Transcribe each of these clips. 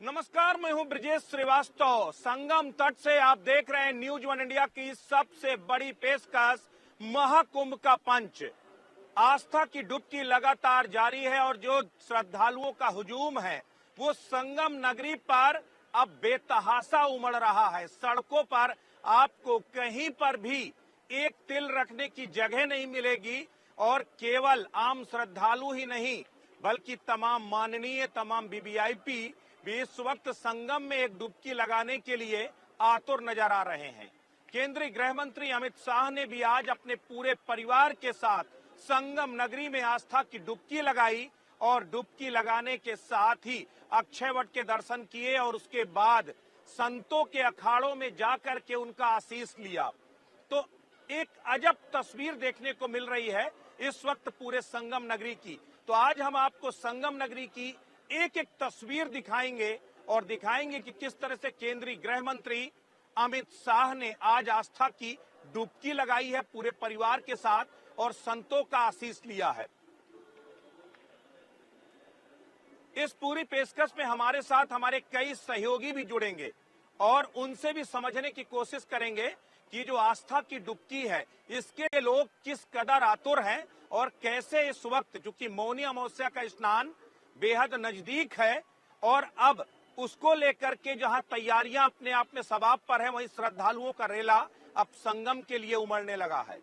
नमस्कार, मैं हूं ब्रजेश श्रीवास्तव। संगम तट से आप देख रहे हैं न्यूज वन इंडिया की सबसे बड़ी पेशकश महाकुंभ का पंच। आस्था की डुबकी लगातार जारी है और जो श्रद्धालुओं का हुजूम है वो संगम नगरी पर अब बेतहाशा उमड़ रहा है। सड़कों पर आपको कहीं पर भी एक तिल रखने की जगह नहीं मिलेगी और केवल आम श्रद्धालु ही नहीं बल्कि तमाम माननीय तमाम वीवीआईपी भी इस वक्त संगम में एक डुबकी लगाने के लिए आतुर नजर आ रहे हैं। केंद्रीय गृह मंत्री अमित शाह ने भी आज अपने पूरे परिवार के साथ संगम नगरी में आस्था की डुबकी लगाई और डुबकी लगाने के साथ ही अक्षयवट के दर्शन किए और उसके बाद संतों के अखाड़ों में जाकर के उनका आशीष लिया। तो एक अजब तस्वीर देखने को मिल रही है इस वक्त पूरे संगम नगरी की। तो आज हम आपको संगम नगरी की एक एक तस्वीर दिखाएंगे और दिखाएंगे कि किस तरह से केंद्रीय गृह मंत्री अमित शाह ने आज आस्था की डुबकी लगाई है पूरे परिवार के साथ और संतों का आशीष लिया है। इस पूरी पेशकश में हमारे साथ हमारे कई सहयोगी भी जुड़ेंगे और उनसे भी समझने की कोशिश करेंगे कि जो आस्था की डुबकी है इसके लोग किस कदर आतुर हैं और कैसे इस वक्त, चूंकि मौनी अमावस्या का स्नान बेहद नजदीक है और अब उसको लेकर के जहां तैयारियां अपने आप में सबाब पर है, वहीं श्रद्धालुओं का रेला अब संगम के लिए उमड़ने लगा है।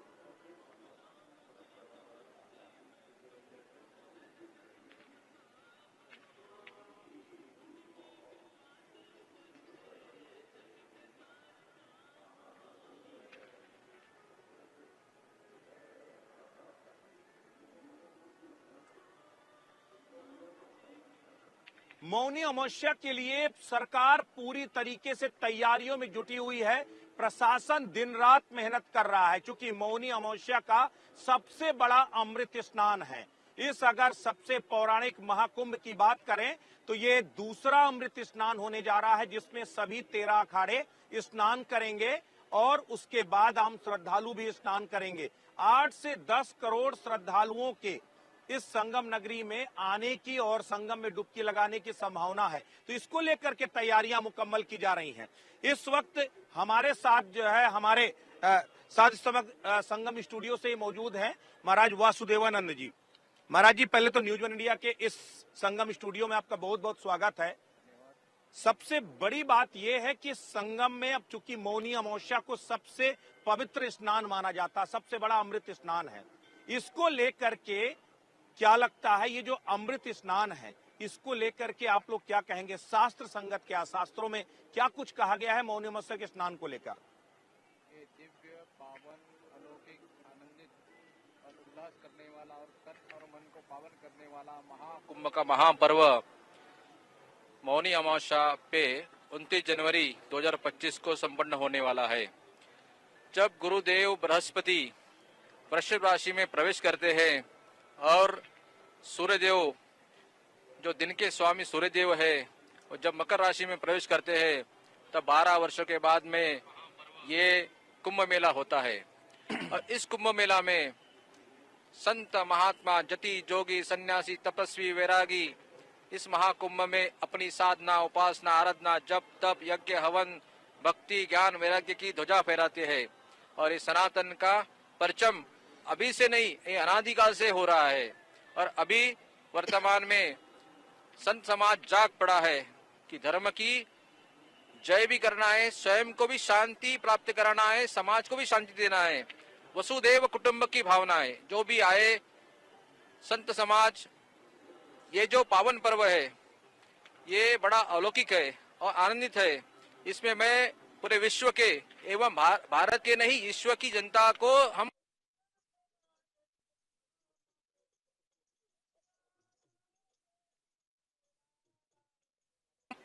मौनी अमावस्या के लिए सरकार पूरी तरीके से तैयारियों में जुटी हुई है। प्रशासन दिन रात मेहनत कर रहा है क्योंकि मौनी अमावस्या का सबसे बड़ा अमृत स्नान है। इस अगर सबसे पौराणिक महाकुंभ की बात करें तो ये दूसरा अमृत स्नान होने जा रहा है जिसमें सभी 13 अखाड़े स्नान करेंगे और उसके बाद आम श्रद्धालु भी स्नान करेंगे। 8 से 10 करोड़ श्रद्धालुओं के इस संगम नगरी में आने की और संगम में डुबकी लगाने की संभावना है, तो इसको लेकर के तैयारियां मुकम्मल की जा रही हैं। इस वक्त हमारे साथ जो है हमारे साथ संगम स्टूडियो से मौजूद हैं महाराज वासुदेवानंद जी। महाराज जी, पहले तो न्यूज वन इंडिया के इस संगम स्टूडियो में आपका बहुत बहुत स्वागत है। सबसे बड़ी बात यह है कि संगम में अब चूंकि मौनी अमावस्या को सबसे पवित्र स्नान माना जाता, सबसे बड़ा अमृत स्नान है, इसको लेकर के क्या लगता है ये जो अमृत स्नान है इसको लेकर के आप लोग क्या कहेंगे? शास्त्र संगत क्या, शास्त्रों में क्या कुछ कहा गया है मौनी अमावस्या के स्नान को लेकर? ये दिव्य, पावन, अलौकिक, आनंदित और उल्लास करने वाला और तन और मन को पावन करने वाला महाकुंभ का महापर्व मौनी अमावस्या पे 29 जनवरी 2025 को संपन्न होने वाला है। जब गुरुदेव बृहस्पति वृषभ राशि में प्रवेश करते हैं और सूर्यदेव जो दिन के स्वामी सूर्यदेव है और जब मकर राशि में प्रवेश करते हैं तब 12 वर्षों के बाद में ये कुंभ मेला होता है। और इस कुंभ मेला में संत महात्मा जति जोगी सन्यासी तपस्वी वैरागी इस महाकुंभ में अपनी साधना उपासना आराधना जप तप यज्ञ हवन भक्ति ज्ञान वैराग्य की ध्वजा फहराते हैं। और इस सनातन का परचम अभी से नहीं, ये अनादिकाल से हो रहा है। और अभी वर्तमान में संत समाज जाग पड़ा है कि धर्म की जय भी करना है, स्वयं को भी शांति प्राप्त कराना है, समाज को भी शांति देना है। वसुदेव कुटुंब की भावना है। जो भी आए संत समाज, ये जो पावन पर्व है ये बड़ा अलौकिक है और आनंदित है। इसमें मैं पूरे विश्व के एवं भारत के नहीं विश्व की जनता को हम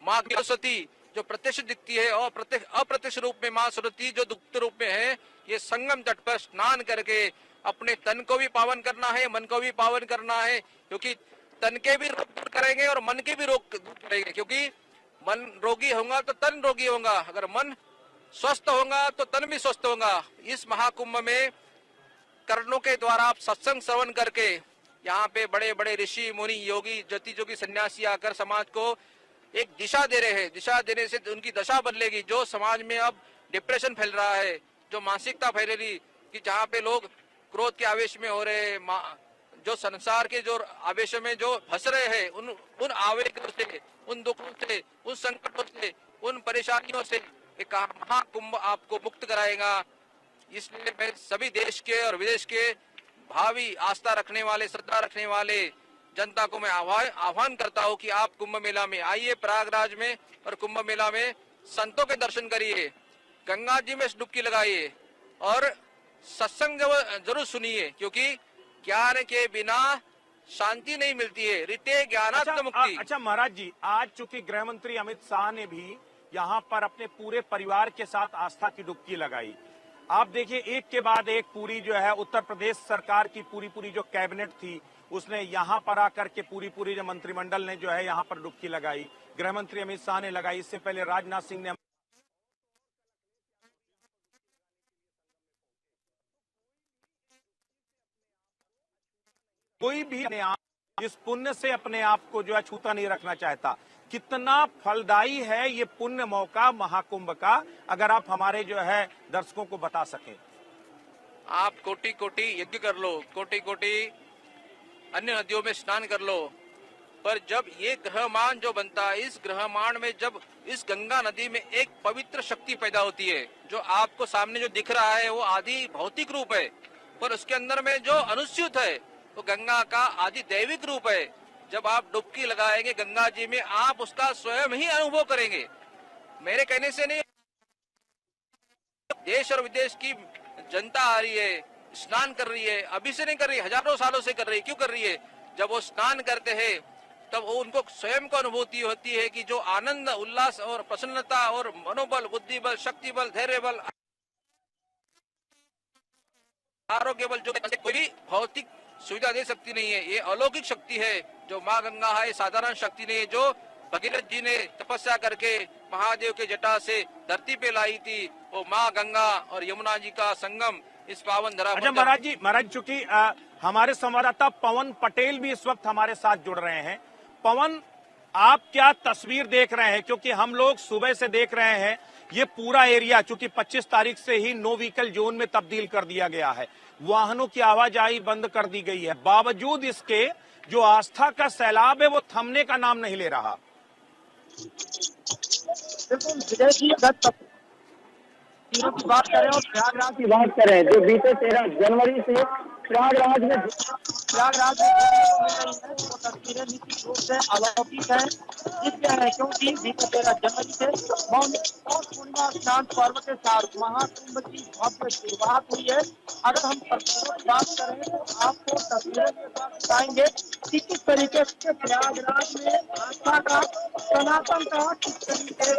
माँ सरस्वती जो प्रत्यक्ष दिखती है और अप्रत्यक्ष रूप में माँ सरस्वती जो गुप्त रूप में है, ये संगम तट पर स्नान करके अपने तन को भी पावन करना है, मन को भी पावन करना है। क्योंकि तन के भी रोग दूर करेंगे और मन के भी रोग दूर करेंगे। क्योंकि मन रोगी होगा तो तन रोगी होगा, अगर मन स्वस्थ होगा तो तन भी स्वस्थ होगा। इस महाकुंभ में कर्णों के द्वारा आप सत्संग श्रवण करके यहाँ पे बड़े बड़े ऋषि मुनि योगी जति जोगी सन्यासी आकर समाज को एक दिशा दे रहे हैं। दिशा देने से उनकी दशा बदलेगी। जो समाज में अब डिप्रेशन फैल रहा है, जो मानसिकता फैलेगी कि जहाँ पे लोग क्रोध के आवेश में हो रहे हैं, जो संसार के जो आवेश में जो फंस रहे हैं, उन आवेगों से, उन दुखों से, उन संकटों से, उन परेशानियों से एक महाकुंभ आपको मुक्त कराएगा। इसलिए मैं सभी देश के और विदेश के भावी आस्था रखने वाले, श्रद्धा रखने वाले जनता को मैं आह्वान करता हूं कि आप कुंभ मेला में आइए, प्रयागराज में, और कुंभ मेला में संतों के दर्शन करिए, गंगा जी में डुबकी लगाइए और सत्संग जरूर सुनिए, क्योंकि ज्ञान के बिना शांति नहीं मिलती है। रीते ज्ञानात् मुक्ति। अच्छा महाराज जी, आज चूंकि गृह मंत्री अमित शाह ने भी यहाँ पर अपने पूरे परिवार के साथ आस्था की डुबकी लगाई। आप देखिए, एक के बाद एक पूरी जो है उत्तर प्रदेश सरकार की पूरी जो कैबिनेट थी, उसने यहाँ पर आकर के पूरी जो मंत्रिमंडल ने जो है यहाँ पर डुबकी लगाई। गृह मंत्री अमित शाह ने लगाई, इससे पहले राजनाथ सिंह ने। कोई भी अपने आप इस पुण्य से अपने आप को जो है छूता नहीं रखना चाहता। कितना फलदायी है ये पुण्य मौका महाकुंभ का, अगर आप हमारे जो है दर्शकों को बता सकें। आप कोटि कोटि यज्ञ कर लो, कोटि कोटि अन्य नदियों में स्नान कर लो, पर जब ये ग्रहमान जो बनता है, इस ग्रहमान में जब इस गंगा नदी में एक पवित्र शक्ति पैदा होती है, जो आपको सामने जो दिख रहा है वो आदि भौतिक रूप है, पर उसके अंदर में जो अनुस्यूत है वो गंगा का आदि दैविक रूप है। जब आप डुबकी लगाएंगे गंगा जी में, आप उसका स्वयं ही अनुभव करेंगे। मेरे कहने से नहीं, देश और विदेश की जनता आ रही है, स्नान कर रही है, अभी से नहीं कर रही, हजारों सालों से कर रही है। क्यों कर रही है? जब वो स्नान करते हैं तब वो उनको स्वयं को अनुभूति होती है कि जो आनंद, उल्लास और प्रसन्नता और मनोबल, बुद्धि बल, शक्ति बल, धैर्य बल, आरोग्य बल, जो कोई भी भौतिक सुविधा दे सकती नहीं है। ये अलौकिक शक्ति है जो माँ गंगा है। ये साधारण शक्ति नहीं है जो भगीरथ जी ने तपस्या करके महादेव के जटा से धरती पे लाई थी। वो माँ गंगा और यमुना जी का संगम इस पावन धरा। अच्छा महाराज, चूंकि हमारे संवाददाता पवन पटेल भी इस वक्त हमारे साथ जुड़ रहे हैं। पवन, आप क्या तस्वीर देख रहे हैं? क्योंकि हम लोग सुबह से देख रहे हैं ये पूरा एरिया, चूंकि 25 तारीख से ही नो व्हीकल जोन में तब्दील कर दिया गया है, वाहनों की आवाजाही बंद कर दी गई है। बावजूद इसके जो आस्था का सैलाब है वो थमने का नाम नहीं ले रहा। बिल्कुल विजय जी, अगर तीनों की बात करें और प्रयागराज की बात करें, जो बीते 13 जनवरी से प्रयागराज में वो तस्वीरें निश्चित रूप से अलौकिक है। इसलिए है क्योंकि बीते 13 जनवरी से मौनी और पूर्णिमा स्नान पर्व के साथ महाकुंभ की भव्य शुरुआत हुई है। अगर हम तस्वीरों की बात करें तो आपको तस्वीरें के साथ बताएंगे कि किस तरीके से प्रयागराज में आस्था का, सनातन का किस तरीके से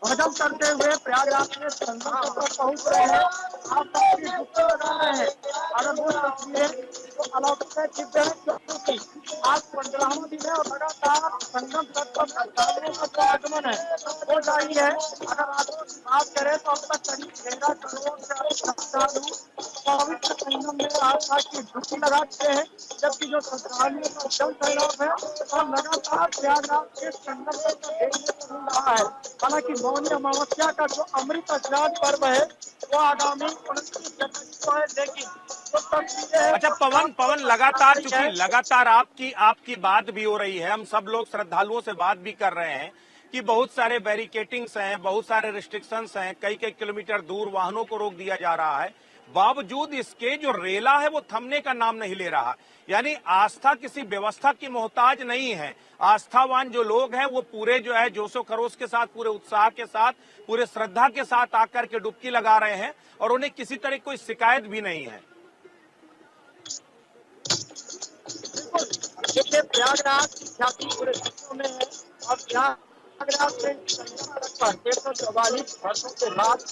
भजन करते हुए प्रयागराज में संगम तक पहुंच रहे हैं। आप तस्वीर डुबकी लगा रहे हैं। अगर वो तस्वीरें तो अलौकिक है, दिव्य है, क्योंकि आज 15वां दिन है और लगातार संगम तट पर श्रद्धालुओं का जो आगमन है वो जारी है। अगर आज की बात करें तो अब तक करीब 13 करोड़ से अधिक श्रद्धालु पवित्र संगम में आस्था की डुबकी लगा चुके हैं, जबकि जो श्रद्धालुओं का जल सैलाब है और लगातार प्रयागराज के संगम तट पर देखने को मिल रहा है। हालांकि मौनी अमावस्या का जो अमृत स्नान पर्व है वो आगामी 29 जनवरी को है, लेकिन अच्छा पवन, लगातार चूंकि लगातार आपकी बात भी हो रही है, हम सब लोग श्रद्धालुओं से बात भी कर रहे हैं कि बहुत सारे बैरिकेटिंग्स हैं, बहुत सारे रिस्ट्रिक्शंस हैं, कई किलोमीटर दूर वाहनों को रोक दिया जा रहा है। बावजूद इसके जो रेला है वो थमने का नाम नहीं ले रहा। यानी आस्था किसी व्यवस्था की मोहताज नहीं है। आस्थावान जो लोग हैं वो पूरे जो है जोशो खरोश के साथ, पूरे उत्साह के साथ, पूरे श्रद्धा के साथ आकर के डुबकी लगा रहे हैं और उन्हें किसी तरह कोई शिकायत भी नहीं है। देखिए, प्रयागराज की ख्याति पूरे विश्व में है और प्रयागराज में 144 वर्षों के बाद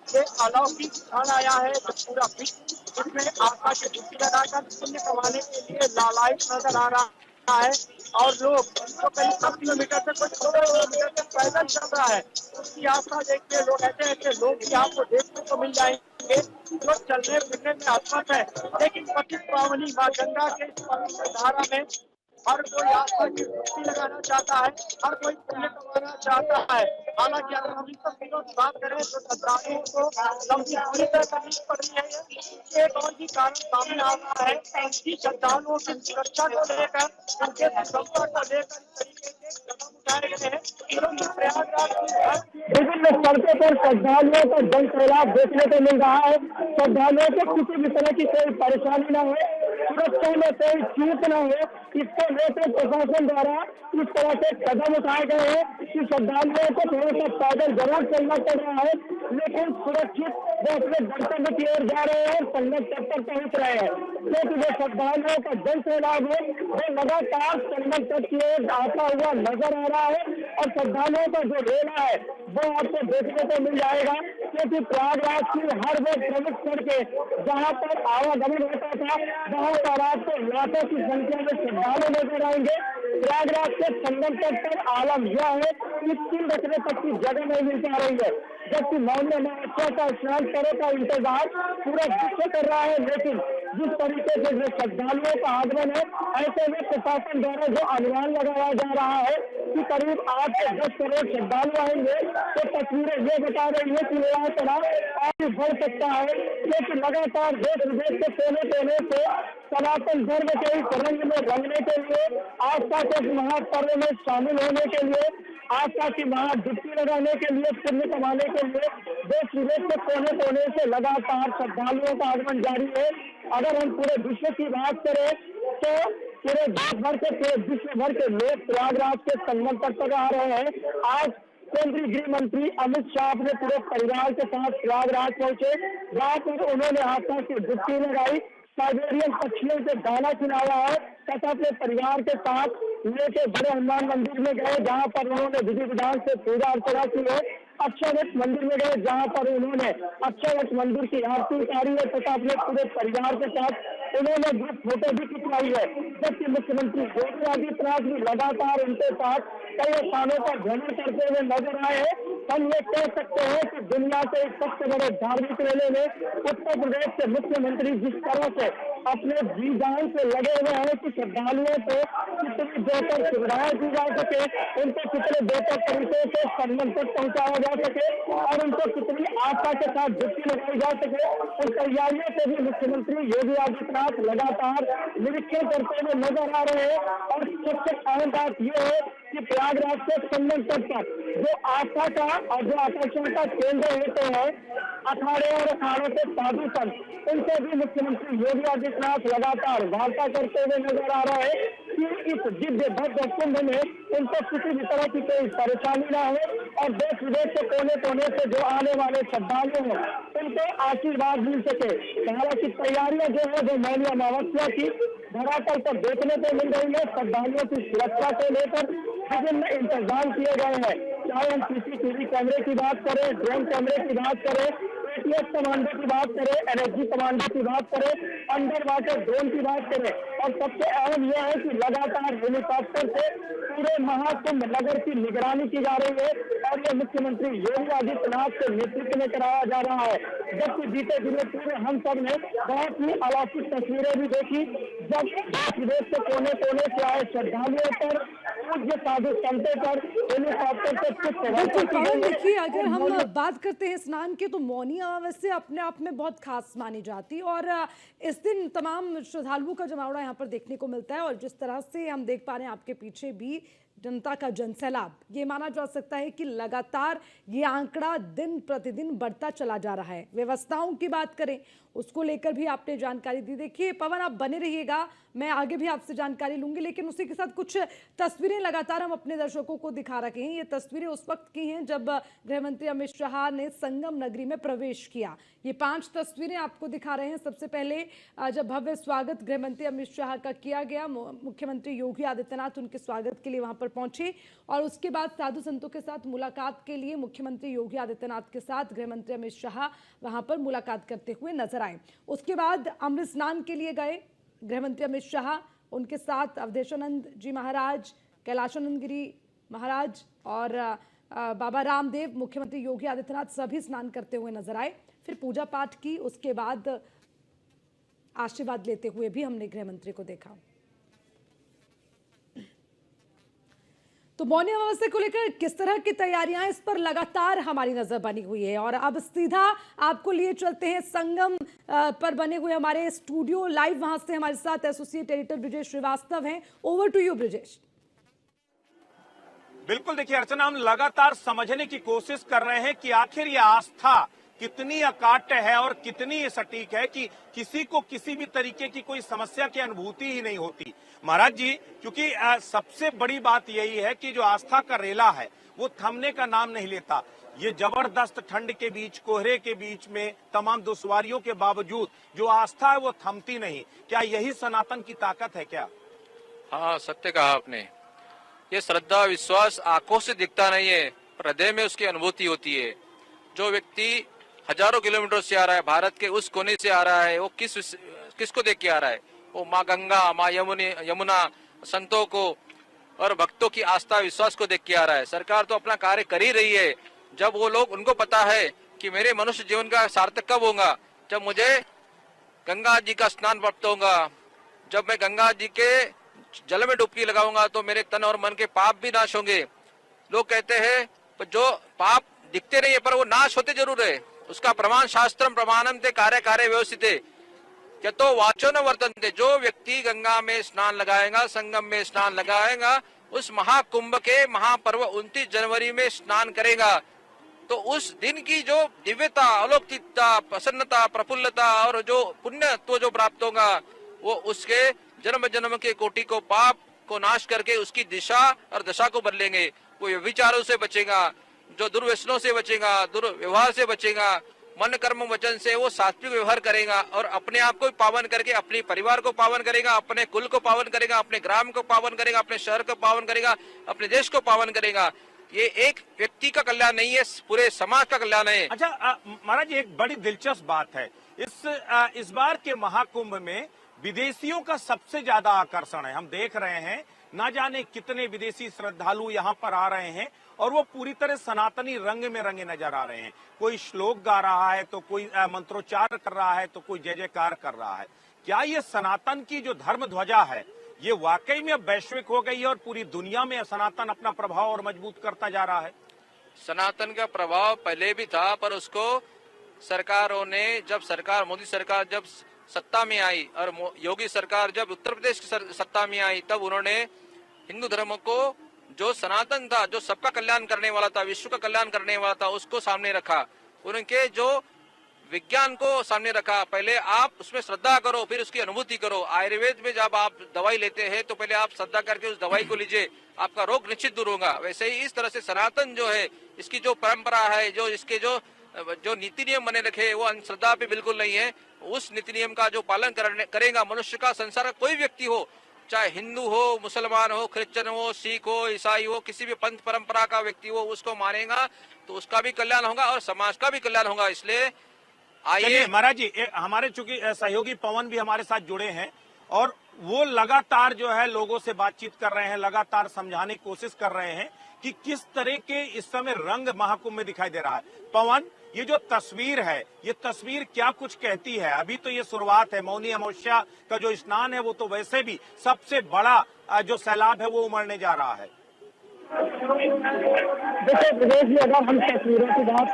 ये अलौकिक क्षण आया है जो पूरा विश्व इसमें आस्था की डुबकी लगाकर पुण्य कमाने के लिए लालायित नजर आ रहा है। और लोग तो करीब 10 किलोमीटर से कुछ 16 किलोमीटर तक पैदल चल रहा है। उसकी आस्था देखिए, लोग ऐसे लोग भी आपको देखने को मिल जाएंगे जो चलने फिरने में असमर्थ है, लेकिन पतित पावनी माँ गंगा के पवित्र धारा में हर कोई आस्था की डुबकी लगाना चाहता है, हर कोई पुण्य कमाना चाहता है। हालांकि अगर हम इन तस्वीरों की बात करें तो श्रद्धालुओं को लंबी दूरी तय करनी पड़ रही है। एक और भी कारण सामने आ रहा है कि श्रद्धालुओं की सुरक्षा को लेकर, उनके सुरक्षा को लेकर इस तरीके के कदम उठाए गए हैं, क्योंकि प्रयागराज की विभिन्न सड़कों पर श्रद्धालुओं का जन सैलाब देखने को मिल रहा है। श्रद्धालुओं को किसी भी तरह की कोई परेशानी न हो, सुरक्षा में कोई चूक न हो, इसको लेकर प्रशासन द्वारा इस तरह से कदम उठाए गए हैं कि श्रद्धालुओं को थोड़ा सा पैदल जरूर चलना पड़ रहा है, लेकिन सुरक्षित वो अपने गंतव्य की ओर जा रहे हैं और संगम तट पर पहुंच रहे हैं। क्योंकि जो श्रद्धालुओं का जन सैलाब है वो लगातार संगम तट की ओर आता हुआ नजर आ रहा है और श्रद्धालुओं का जो रेला है वो आपको देखने को मिल जाएगा। क्योंकि प्रयागराज की हर वो प्रमुख सड़कें जहाँ पर आवागमन होता था वहाँ पर आपको लाखों की संख्या में श्रद्धालु नजर आएंगे। प्रयागराज के संगम तट पर आलम यह है कि 3 रखने तक की जगह नहीं मिल पा रही है, जबकि मौनी अमावस्या का स्नान करो का इंतजार पूरा विश्व कर रहा है। लेकिन जिस तरीके से जो श्रद्धालुओं का आगमन है, ऐसे में प्रशासन द्वारा जो अनुमान लगाया जा रहा है कि करीब 8 से 10 करोड़ श्रद्धालु आएंगे, तो तस्वीरें ये बता रही है कि यह तनाव आगे बढ़ सकता है। क्योंकि लगातार देश विदेश के कोने कोने से सनातन धर्म के इस रंग में रंगने के लिए, आस्था के महापर्व में शामिल होने के लिए, आस्था की महाडुबकी लगाने के लिए, पुण्य कमाने के लिए देश विदेश के कोने कोने से लगातार श्रद्धालुओं का आगमन जारी है। अगर हम पूरे विश्व की बात करें तो पूरे देश भर के, पूरे विश्व भर के लोग प्रयागराज के संगम तट पर आ रहे हैं। आज केंद्रीय गृह मंत्री अमित शाह अपने पूरे परिवार के साथ प्रयागराज पहुंचे, जहाँ पर उन्होंने आस्था की डुबकी लगाई, साइबेरियन पक्षियों से दाना खिलाया है तथा अपने परिवार के साथ लेके बड़े हनुमान मंदिर में गए, जहाँ पर उन्होंने विधि विधान से पूजा अर्चना की है। अक्षयवट मंदिर में गए, जहाँ पर उन्होंने अक्षयवट मंदिर की आरती उतारी है तथा अपने पूरे परिवार के साथ उन्होंने ग्रुप फोटो भी खिंचवाई है। जबकि मुख्यमंत्री योगी आदित्यनाथ भी लगातार उनके साथ कई स्थानों पर भ्रमण करते हुए नजर आए हैं। हम ये कह सकते हैं कि दुनिया के सबसे बड़े धार्मिक मेले में उत्तर प्रदेश के मुख्यमंत्री जिस तरह से अपने जी जान से लगे हुए हैं कि श्रद्धालुओं को कितनी बेहतर सुविधाएं दी जा सके, उनको कितने बेहतर तरीके से संगम तक पहुंचाया जा सके और उनको कितनी आस्था के साथ डुबकी लगाई जा सके, उन तैयारियों से भी मुख्यमंत्री योगी आदित्यनाथ लगातार निरीक्षण करते हुए नजर आ रहे हैं। और सबसे अहम बात यह है कि प्रयागराज के संगम तट पर जो आस्था का और जो आकर्षण का केंद्र होते हैं अखाड़े और अखाड़ों के साधु संत, उनसे भी मुख्यमंत्री योगी आदित्यनाथ लगातार वार्ता करते हुए नजर आ रहे हैं कि इस दिव्य भव्य कुंभ में उनको किसी भी तरह की कोई परेशानी ना हो और देश विदेश के कोने कोने से जो आने वाले श्रद्धालु हैं उनको आशीर्वाद मिल सके। हालांकि तैयारियां जो है वो मौनी अमावस्या की धरातल पर देखने को मिल रही है। श्रद्धालुओं की सुरक्षा को लेकर विभिन्न इंतजाम किए गए हैं, चाहे हम सीसीटीवी कैमरे की बात करें, ड्रोन कैमरे की बात करें, एटीएस कमांडो की बात करें, एनएसजी कमांडो की बात करें, अंडर वाटर ड्रोन की बात करें, और सबसे अहम यह है कि लगातार हेलीकॉप्टर से पूरे महाकुंभ नगर की निगरानी की जा रही है और यह मुख्यमंत्री योगी आदित्यनाथ के नेतृत्व में कराया जा रहा है। जबकि बीते दिनों पूरे हम सब ने बहुत ही अलौकिक तस्वीरें भी देखी, जब देश विदेश के कोने कोने से आए श्रद्धालुओं पर, पूज्य साधु संतों पर हेलीकॉप्टर से पवन, देखिए अगर हम बात करते हैं स्नान की तो मौनी अमावस्या अपने आप में बहुत खास मानी जाती है और इस दिन तमाम श्रद्धालुओं का जमावड़ा यहाँ पर देखने को मिलता है। और जिस तरह से हम देख पा रहे हैं आपके पीछे भी जनता का जनसैलाब, ये माना जा सकता है कि लगातार ये आंकड़ा दिन प्रतिदिन बढ़ता चला जा रहा है। व्यवस्थाओं की बात करें उसको लेकर भी आपने जानकारी दी। देखिए पवन, आप बने रहिएगा, मैं आगे भी आपसे जानकारी लूंगी, लेकिन उसी के साथ कुछ तस्वीरें लगातार हम अपने दर्शकों को दिखा रखे हैं। ये तस्वीरें उस वक्त की हैं जब गृह मंत्री अमित शाह ने संगम नगरी में प्रवेश किया। ये 5 तस्वीरें आपको दिखा रहे हैं। सबसे पहले जब भव्य स्वागत गृह मंत्री अमित शाह का किया गया, मुख्यमंत्री योगी आदित्यनाथ उनके स्वागत के लिए वहां पर पहुंचे और उसके बाद साधु संतों के साथ मुलाकात के लिए मुख्यमंत्री योगी आदित्यनाथ के साथ गृह मंत्री अमित शाह वहां पर मुलाकात करते हुए नजर आए। उसके बाद अमृत स्नान के लिए गए गृह मंत्री अमित शाह, उनके साथ अवधेशानंद जी महाराज, कैलाशानंद गिरी महाराज और बाबा रामदेव, मुख्यमंत्री योगी आदित्यनाथ सभी स्नान करते हुए नजर आए। फिर पूजा पाठ की, उसके बाद आशीर्वाद लेते हुए भी हमने गृह मंत्री को देखा। तो मौनी अमावस्या को लेकर किस तरह की तैयारियां, इस पर लगातार हमारी नजर बनी हुई है। और अब सीधा आपको लिए चलते हैं संगम पर बने हुए हमारे स्टूडियो लाइव। वहां से हमारे साथ एसोसिएट एडिटर ब्रिजेश श्रीवास्तव हैं। Over to you Brijesh. बिल्कुल, देखिए अर्चना, हम लगातार समझने की कोशिश कर रहे हैं कि आखिर ये आस्था कितनी अकाट्य है और कितनी सटीक है कि किसी को किसी भी तरीके की कोई समस्या की अनुभूति ही नहीं होती। महाराज जी, क्योंकि सबसे बड़ी बात यही है कि जो आस्था का रेला है वो थमने का नाम नहीं लेता। ये जबरदस्त ठंड के बीच, कोहरे के बीच में, तमाम दुश्वारियों के बावजूद जो आस्था है वो थमती नहीं। क्या यही सनातन की ताकत है क्या? हाँ, सत्य कहा आपने। ये श्रद्धा विश्वास आंखों से दिखता नहीं है, हृदय में उसकी अनुभूति होती है। जो व्यक्ति हजारों किलोमीटर से आ रहा है, भारत के उस कोने से आ रहा है, वो किसको देख के आ रहा है? वो माँ गंगा, माँ यमुना, संतों को और भक्तों की आस्था विश्वास को देख के आ रहा है। सरकार तो अपना कार्य कर ही रही है। जब वो लोग, उनको पता है कि मेरे मनुष्य जीवन का सार्थक कब होगा, जब मुझे गंगा जी का स्नान प्राप्त होगा, जब मैं गंगा जी के जल में डुबकी लगाऊंगा तो मेरे तन और मन के पाप भी नाश होंगे। लोग कहते हैं जो पाप दिखते नहीं है पर वो नाश होते जरूर है। उसका प्रमाण शास्त्रम प्रमाणम ते कार्य कार्य व्यवस्थित है। क्या तो वाचो न वर्तनते। जो व्यक्ति गंगा में स्नान लगाएगा, संगम में स्नान लगाएगा, उस महाकुंभ के महापर्व 29 जनवरी में स्नान करेगा, तो उस दिन की जो दिव्यता, अलौकिकता, प्रसन्नता, प्रफुल्लता और जो पुण्यत्व जो प्राप्त होगा, वो उसके जन्म जन्म के कोटि को पाप को नाश करके उसकी दिशा और दशा को बदलेंगे। वो विचारों से बचेगा, जो दुर्व्यसनों से बचेगा, दुर्व्यवहार से बचेगा, मन कर्म वचन से वो सात्विक व्यवहार करेगा और अपने आप को पावन करके अपने परिवार को पावन करेगा, अपने कुल को पावन करेगा, अपने ग्राम को पावन करेगा, अपने शहर को पावन करेगा, अपने देश को पावन करेगा। ये एक व्यक्ति का कल्याण नहीं है, पूरे समाज का कल्याण है। अच्छा महाराज, एक बड़ी दिलचस्प बात है, इस बार के महाकुंभ में विदेशियों का सबसे ज्यादा आकर्षण है। हम देख रहे हैं ना जाने कितने विदेशी श्रद्धालु यहाँ पर आ रहे हैं और वो पूरी तरह सनातनी रंग में रंगे नजर आ रहे हैं। कोई श्लोक गा रहा है तो कोई मंत्रोच्चार कर रहा है तो कोई जय जयकार कर रहा है। क्या ये सनातन की जो धर्म ध्वजा है ये वाकई में वैश्विक हो गई है और पूरी दुनिया में सनातन अपना प्रभाव और मजबूत करता जा रहा है? सनातन का प्रभाव पहले भी था, पर उसको सरकारों ने, जब सरकार मोदी सरकार जब सत्ता में आई और योगी सरकार जब उत्तर प्रदेश की सत्ता में आई, तब उन्होंने हिंदू धर्म को, जो सनातन था, जो सबका कल्याण करने वाला था, विश्व का कल्याण करने वाला था, उसको सामने रखा। उनके जो विज्ञान को सामने रखा। पहले आप उसमें श्रद्धा करो, फिर उसकी अनुभूति करो। आयुर्वेद में जब आप दवाई लेते हैं तो पहले आप श्रद्धा करके उस दवाई को लीजिए, आपका रोग निश्चित दूर होगा। वैसे ही इस तरह से सनातन जो है, इसकी जो परंपरा है, जो इसके जो नीति नियम बने रखे, वो अंधश्रद्धा पे बिल्कुल नहीं है। उस नीति नियम का जो पालन करेगा मनुष्य का, संसार का कोई व्यक्ति हो, चाहे हिंदू हो, मुसलमान हो, क्रिश्चियन हो, सिख हो, ईसाई हो, किसी भी पंथ परंपरा का व्यक्ति हो, उसको मानेगा तो उसका भी कल्याण होगा और समाज का भी कल्याण होगा। इसलिए आइए महाराज जी, हमारे चूंकि सहयोगी पवन भी हमारे साथ जुड़े हैं और वो लगातार जो है लोगों से बातचीत कर रहे हैं, लगातार समझाने की कोशिश कर रहे हैं कि किस तरह के इस समय रंग महाकुंभ में दिखाई दे रहा है। पवन, ये जो तस्वीर है, ये तस्वीर क्या कुछ कहती है? अभी तो ये शुरुआत है। मौनी अमावस्या का जो स्नान है वो तो वैसे भी सबसे बड़ा जो सैलाब है वो उमड़ने जा रहा है। देखिए विदेश में अगर हम तस्वीरों की बात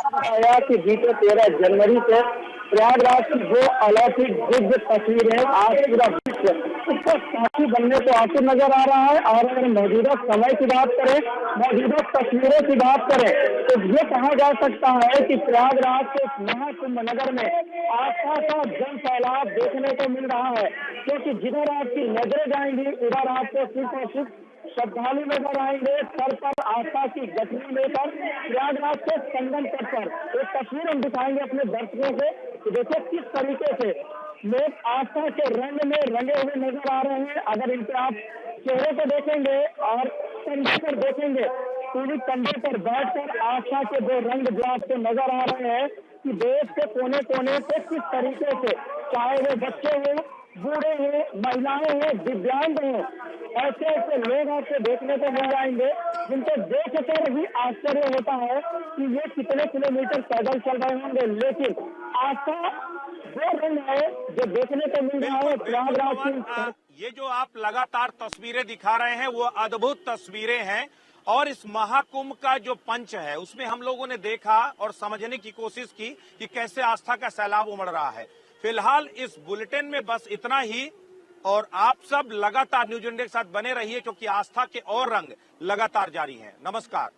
बताया कि बीते 13 जनवरी से प्रयागराज की जो अलौकिक दिव्य तस्वीर है, आज पूरा विश्व उसका साक्षी बनने को आतुर नजर आ रहा है। और अगर मौजूदा समय की बात करें, मौजूदा तस्वीरों की बात करें, तो ये कहा जा सकता है कि प्रयागराज के महाकुंभ नगर में आस्था का जन सैलाब देखने को मिल रहा है, क्योंकि जिधर आपकी नजरें जाएंगी उधर आपको सिर्फ और सिर्फ श्रद्धालु नजर आएंगे, सर पर आस्था की गठरी लेकर प्रयागराज के संगम तट पर। एक तस्वीर हम दिखाएंगे अपने दर्शकों से कि देखिए किस तरीके से लोग आस्था के रंग में रंगे हुए नजर आ रहे हैं। अगर इनके आप चेहरे को देखेंगे और कंधे पर देखेंगे, पूरी कंधे पर बैठकर आस्था के दो रंग जो आपको नजर आ रहे हैं कि देश के कोने कोने से किस तरीके से, चाहे वो बच्चे हो, बूढ़े हैं, महिलाएं हैं, दिव्यांग हैं, ऐसे ऐसे लोग आपको देखने को मिल जाएंगे जिनको देखकर ही आश्चर्य होता है कि ये कितने किलोमीटर पैदल चल रहे होंगे, लेकिन आस्था वो रंग है जो देखने को मिल रहा है प्रयागराज की। ये जो आप लगातार तस्वीरें दिखा रहे हैं वो अद्भुत तस्वीरें हैं और इस महाकुंभ का जो पंच है उसमें हम लोगों ने देखा और समझने की कोशिश की कि कैसे आस्था का सैलाब उमड़ रहा है। फिलहाल इस बुलेटिन में बस इतना ही और आप सब लगातार न्यूज इंडिया के साथ बने रहिए क्योंकि आस्था के और रंग लगातार जारी हैं। नमस्कार।